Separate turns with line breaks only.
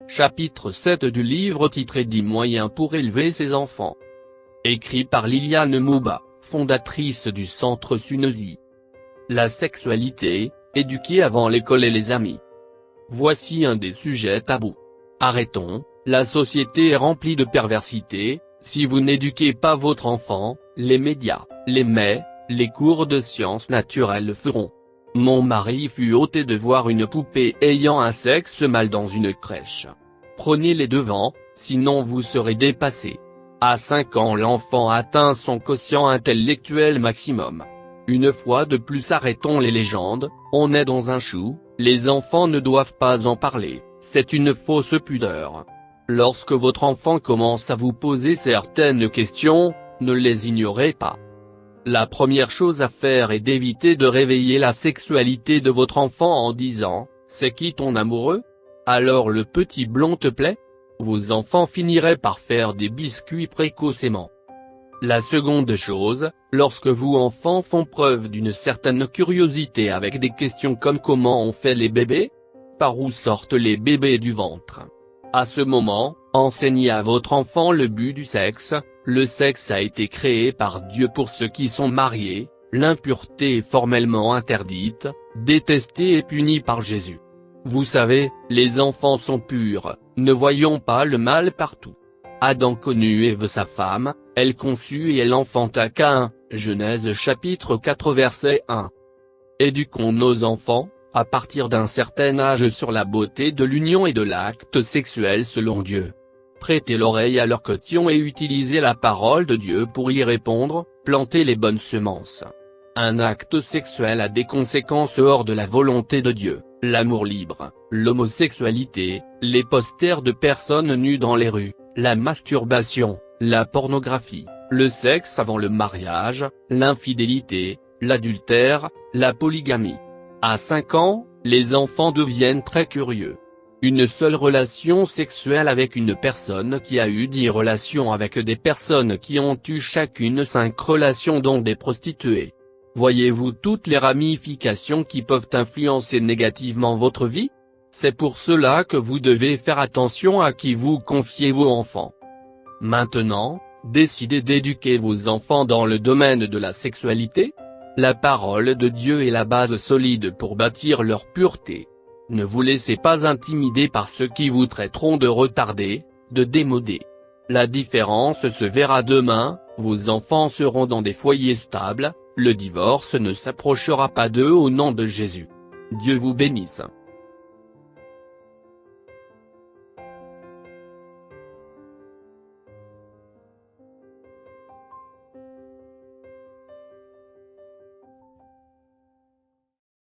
Chapitre 7 du livre titré 10 moyens pour élever ses enfants. Écrit par Liliane Mouba, fondatrice du Centre Sunosi. La sexualité, éduquée avant l'école et les amis. Voici un des sujets tabous. Arrêtons, la société est remplie de perversité. Si vous n'éduquez pas votre enfant, les médias, les cours de sciences naturelles le feront. Mon mari fut ôté de voir une poupée ayant un sexe mâle dans une crèche. Prenez les devants, sinon vous serez dépassé. À 5 ans l'enfant atteint son quotient intellectuel maximum. Une fois de plus arrêtons les légendes, on est dans un chou, les enfants ne doivent pas en parler, c'est une fausse pudeur. Lorsque votre enfant commence à vous poser certaines questions, ne les ignorez pas. La première chose à faire est d'éviter de réveiller la sexualité de votre enfant en disant « C'est qui ton amoureux ? Alors le petit blond te plaît ?» Vos enfants finiraient par faire des biscuits précocement. La seconde chose, lorsque vos enfants font preuve d'une certaine curiosité avec des questions comme « Comment on fait les bébés ? Par où sortent les bébés du ventre ? » À ce moment, enseignez à votre enfant le but du sexe. Le sexe a été créé par Dieu pour ceux qui sont mariés, l'impureté est formellement interdite, détestée et punie par Jésus. Vous savez, les enfants sont purs, ne voyons pas le mal partout. Adam connut Ève sa femme, elle conçut et elle enfanta Caïn, Genèse chapitre 4 verset 1. Éduquons nos enfants, à partir d'un certain âge sur la beauté de l'union et de l'acte sexuel selon Dieu. Prêtez l'oreille à leurs questions et utilisez la parole de Dieu pour y répondre, plantez les bonnes semences. Un acte sexuel a des conséquences hors de la volonté de Dieu, l'amour libre, l'homosexualité, les posters de personnes nues dans les rues, la masturbation, la pornographie, le sexe avant le mariage, l'infidélité, l'adultère, la polygamie. À 5 ans, les enfants deviennent très curieux. Une seule relation sexuelle avec une personne qui a eu 10 relations avec des personnes qui ont eu chacune 5 relations dont des prostituées. Voyez-vous toutes les ramifications qui peuvent influencer négativement votre vie ? C'est pour cela que vous devez faire attention à qui vous confiez vos enfants. Maintenant, décidez d'éduquer vos enfants dans le domaine de la sexualité. La parole de Dieu est la base solide pour bâtir leur pureté. Ne vous laissez pas intimider par ceux qui vous traiteront de retardés, de démodés. La différence se verra demain, vos enfants seront dans des foyers stables, le divorce ne s'approchera pas d'eux au nom de Jésus. Dieu vous bénisse.